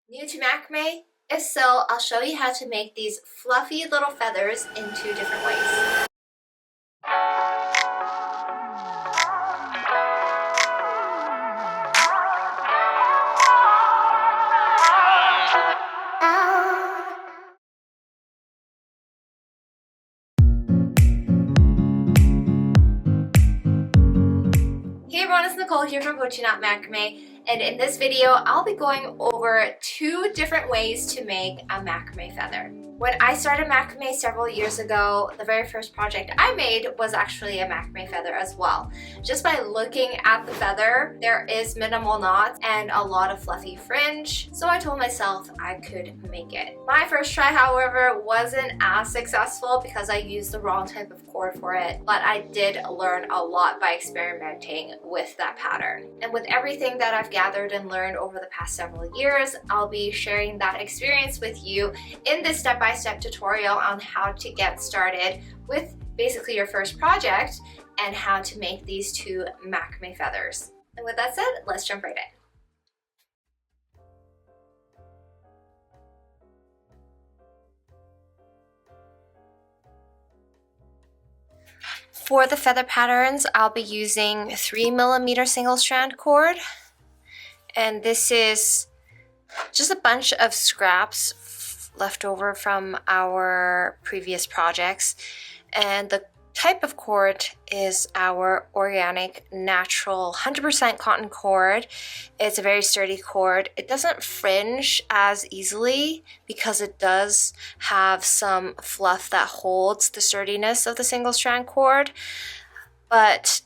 New to macrame? If so, I'll show you how to make these fluffy little feathers in 2 different ways. Hey everyone, it's Nicole here from BOCHIKNOT Macrame, and in this video I'll be going over 2 different ways to make a macrame feather. When I started macrame several years ago, the very first project I made was actually a macrame feather as well. Just by looking at the feather, there is minimal knots and a lot of fluffy fringe, so I told myself I could make it. My first try, however, wasn't as successful because I used the wrong type of cord for it, but I did learn a lot by experimenting with that pattern. And with everything that I've gathered and learned over the past several years, I'll be sharing that experience with you in this step-by-step tutorial on how to get started with basically your first project and how to make these 2 macrame feathers. And with that said, let's jump right in. For the feather patterns, I'll be using 3mm single strand cord, and this is just a bunch of scraps left over from our previous projects, and the type of cord is our organic natural 100% cotton cord. It's a very sturdy cord. It doesn't fringe as easily because it does have some fluff that holds the sturdiness of the single strand cord, but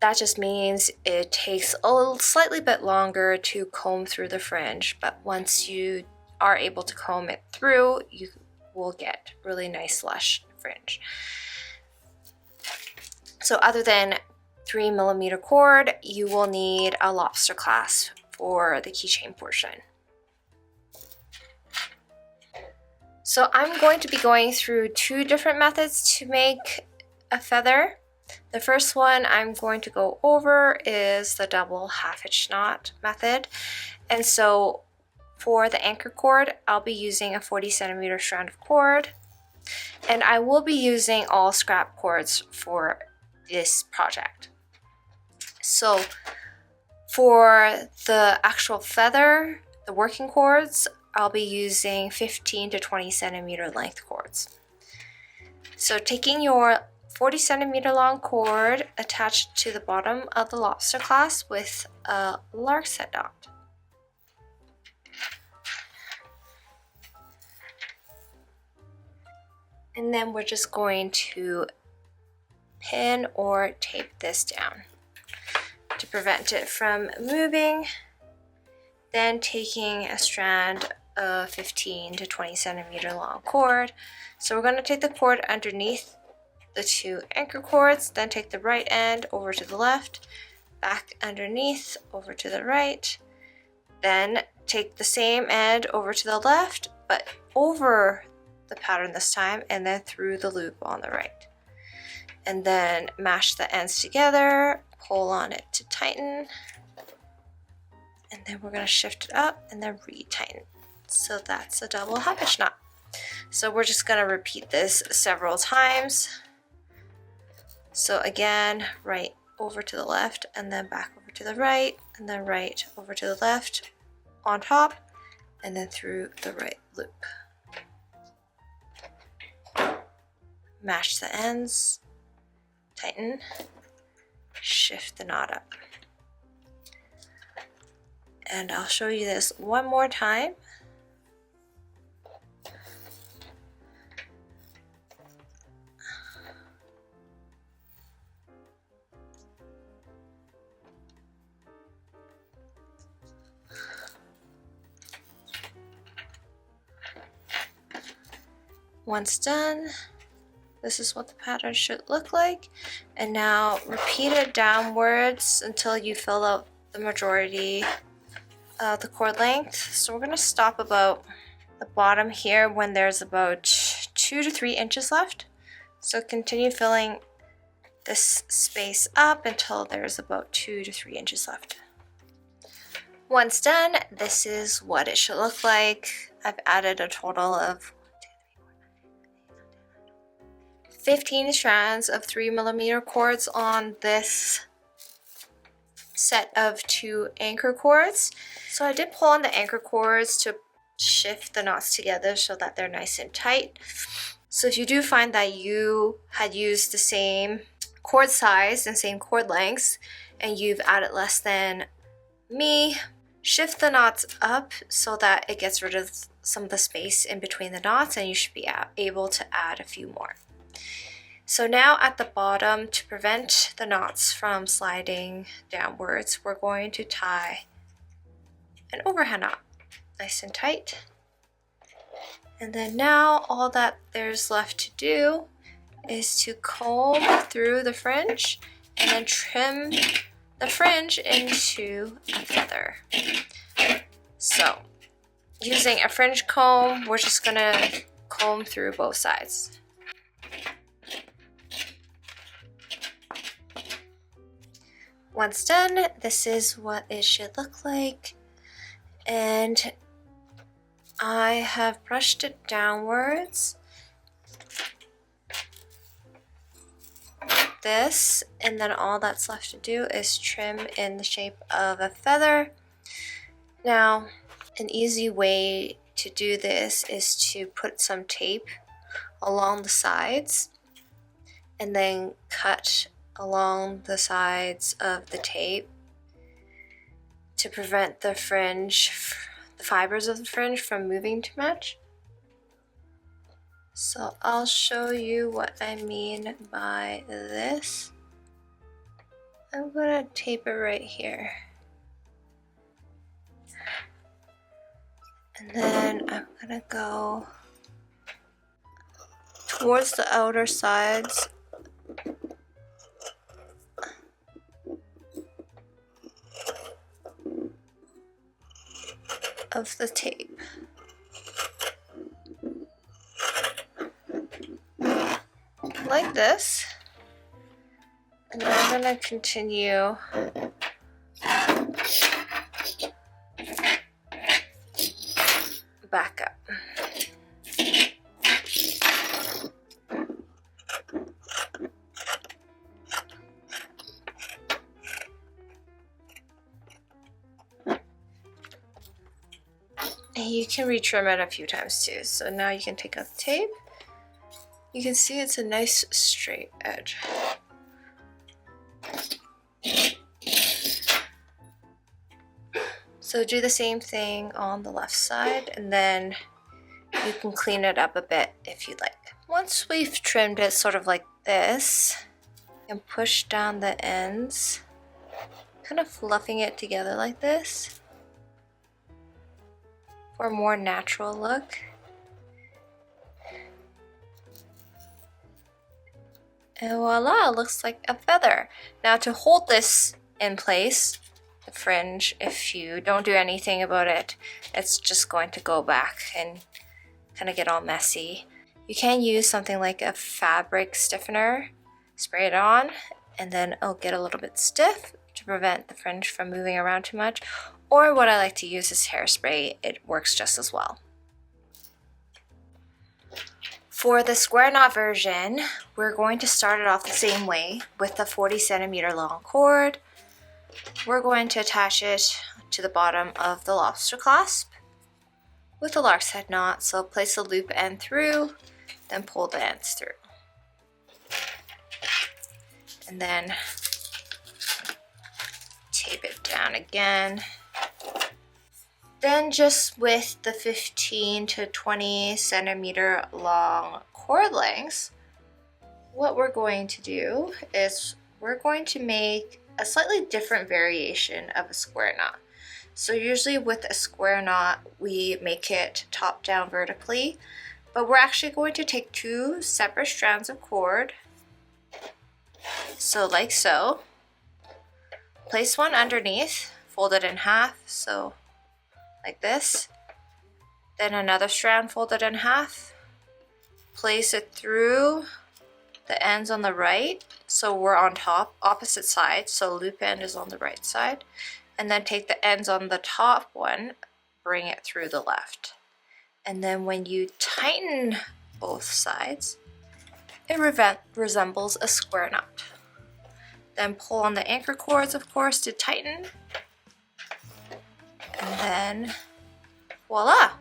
that just means it takes a slightly bit longer to comb through the fringe. But once you are able to comb it through, you will get really nice lush fringe. So other than 3mm cord, you will need a lobster clasp for the keychain portion. So I'm going to be going through 2 different methods to make a feather. The first one I'm going to go over is the double half hitch knot method. And so for the anchor cord, I'll be using a 40cm strand of cord, and I will be using all scrap cords for this project. So for the actual feather, the working cords, I'll be using 15 to 20cm length cords. So taking your 40cm long cord attached to the bottom of the lobster clasp with a Lark set dot. And then we're just going to pin or tape this down to prevent it from moving. Then taking a strand of 15 to 20cm long cord. So we're going to take the cord underneath the 2 anchor cords, then take the right end over to the left, back underneath over to the right, then take the same end over to the left, but over the pattern this time, and then through the loop on the right. And then mash the ends together, pull on it to tighten, and then we're going to shift it up and then re-tighten. So that's a double half hitch knot. So we're just going to repeat this several times. So again, right over to the left, and then back over to the right, and then right over to the left on top, and then through the right loop. Mash the ends, tighten, shift the knot up. And I'll show you this one more time. Once done, this is what the pattern should look like. And now repeat it downwards until you fill out the majority of the cord length. So we're going to stop about the bottom here when there's about 2 to 3 inches left. So continue filling this space up until there's about 2 to 3 inches left. Once done, this is what it should look like. I've added a total of 15 strands of 3mm cords on this set of 2 anchor cords. So I did pull on the anchor cords to shift the knots together so that they're nice and tight. So if you do find that you had used the same cord size and same cord lengths and you've added less than me, shift the knots up so that it gets rid of some of the space in between the knots, and you should be able to add a few more. So now at the bottom, to prevent the knots from sliding downwards, we're going to tie an overhand knot, nice and tight. And then now all that there's left to do is to comb through the fringe and then trim the fringe into a feather. So using a fringe comb, we're just gonna comb through both sides. Once done, this is what it should look like, and I have brushed it downwards like this, and then all that's left to do is trim in the shape of a feather. Now, an easy way to do this is to put some tape along the sides and then cut along the sides of the tape to prevent the fringe, the fibers of the fringe from moving too much. So I'll show you what I mean by this. I'm gonna tape it right here. And then I'm gonna go towards the outer sides of the tape. Like this. And then I'm gonna continue back up. And you can retrim it a few times too. So now you can take out the tape. You can see it's a nice straight edge. So do the same thing on the left side, and then you can clean it up a bit if you'd like. Once we've trimmed it sort of like this, and push down the ends, kind of fluffing it together like this for a more natural look. And voila, it looks like a feather. Now to hold this in place, the fringe, if you don't do anything about it, it's just going to go back and kind of get all messy. You can use something like a fabric stiffener, spray it on, and then it'll get a little bit stiff to prevent the fringe from moving around too much. Or what I like to use is hairspray. It works just as well. For the square knot version, we're going to start it off the same way with the 40cm long cord. We're going to attach it to the bottom of the lobster clasp with the lark's head knot. So place the loop end through, then pull the ends through. And then tape it down again. Then just with the 15 to 20 centimeter long cord lengths, what we're going to do is we're going to make a slightly different variation of a square knot. So usually with a square knot, we make it top down vertically, but we're actually going to take 2 separate strands of cord. So like so. Place one underneath, fold it in half, so like this. Then another strand folded in half. Place it through the ends on the right, so we're on top, opposite side, so loop end is on the right side. and then take the ends on the top one, bring it through the left. And then when you tighten both sides, it resembles a square knot. Then pull on the anchor cords, of course, to tighten. And then voila!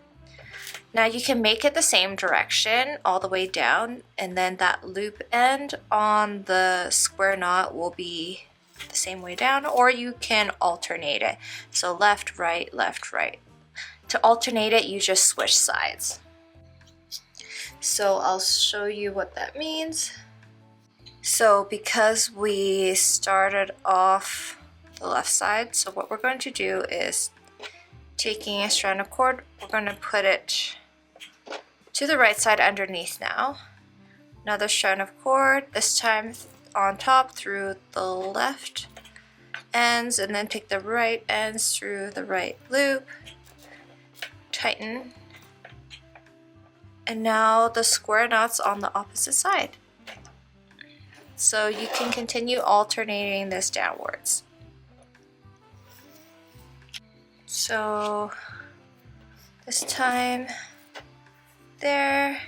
Now you can make it the same direction all the way down, and then that loop end on the square knot will be the same way down, or you can alternate it. So left, right, left, right. To alternate it, you just switch sides. So I'll show you what that means. So because we started off the left side, so what we're going to do is taking a strand of cord, we're going to put it to the right side underneath now. Another strand of cord, this time on top through the left ends, and then take the right ends through the right loop, tighten, and now the square knots on the opposite side. So you can continue alternating this downwards. So this time there,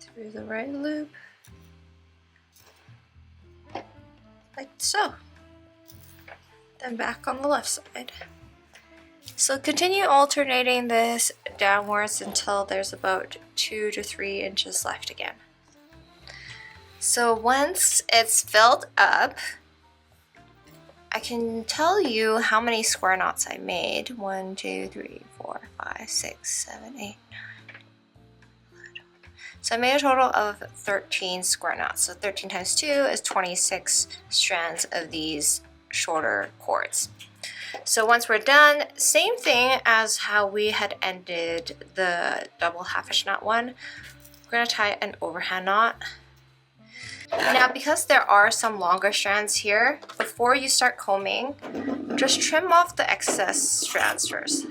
through the right loop, like so. Then back on the left side. So continue alternating this downwards until there's about 2 to 3 inches left again. So once it's filled up, I can tell you how many square knots I made. 1, 2, 3, 4, 5, 6, 7, 8, 9. So I made a total of 13 square knots. So 13 times 2 is 26 strands of these shorter cords. So once we're done, same thing as how we had ended the double half hitch knot one. We're going to tie an overhand knot. Now because there are some longer strands here, before you start combing, just trim off the excess strands first.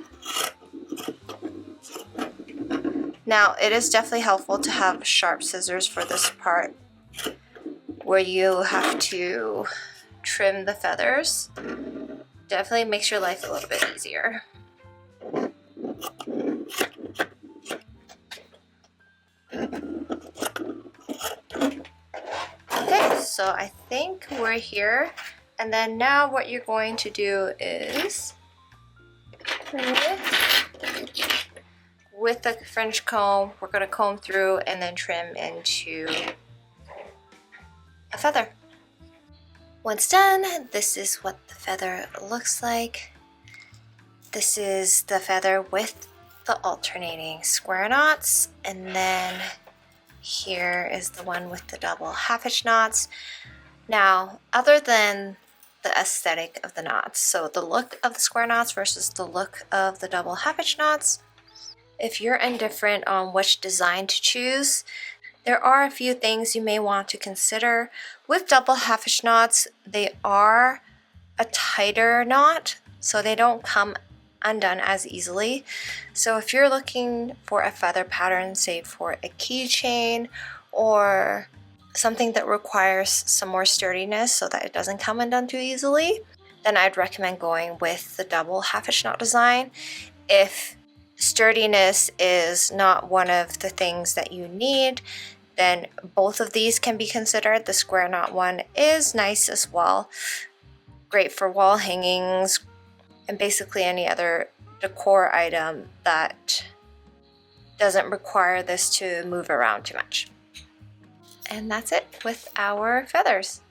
Now it is definitely helpful to have sharp scissors for this part where you have to trim the feathers. Definitely makes your life a little bit easier. Okay, so I think we're here, and then now what you're going to do is with the fringe comb, we're going to comb through and then trim into a feather. Once done, this is what the feather looks like. This is the feather with the alternating square knots, and then here is the one with the double half hitch knots. Now, other than the aesthetic of the knots, so the look of the square knots versus the look of the double half hitch knots, if you're indifferent on which design to choose, there are a few things you may want to consider. With double half hitch knots, they are a tighter knot, so they don't come undone as easily. So if you're looking for a feather pattern, say for a keychain or something that requires some more sturdiness so that it doesn't come undone too easily, then I'd recommend going with the double half hitch knot design. If sturdiness is not one of the things that you need, then both of these can be considered. The square knot one is nice as well. Great for wall hangings and basically any other decor item that doesn't require this to move around too much. And that's it with our feathers.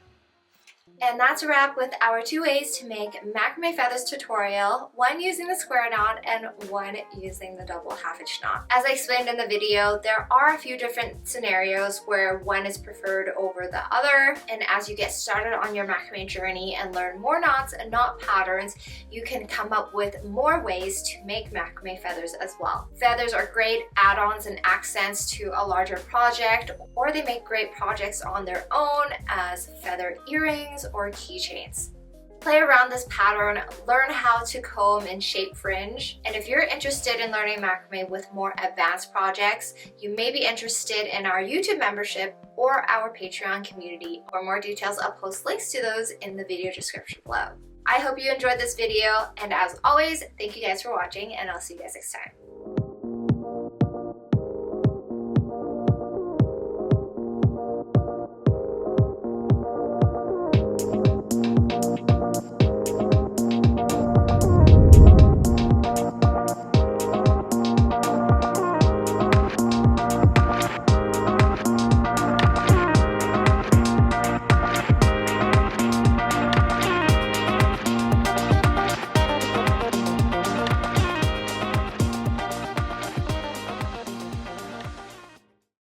And that's a wrap with our 2 ways to make macrame feathers tutorial, one using the square knot and one using the double half hitch knot. As I explained in the video, there are a few different scenarios where one is preferred over the other, and as you get started on your macrame journey and learn more knots and knot patterns, you can come up with more ways to make macrame feathers as well. Feathers are great add-ons and accents to a larger project, or they make great projects on their own as feather earrings or keychains. Play around this pattern, learn how to comb and shape fringe, and if you're interested in learning macrame with more advanced projects, you may be interested in our YouTube membership or our Patreon community. For more details, I'll post links to those in the video description below. I hope you enjoyed this video, and as always, thank you guys for watching, and I'll see you guys next time.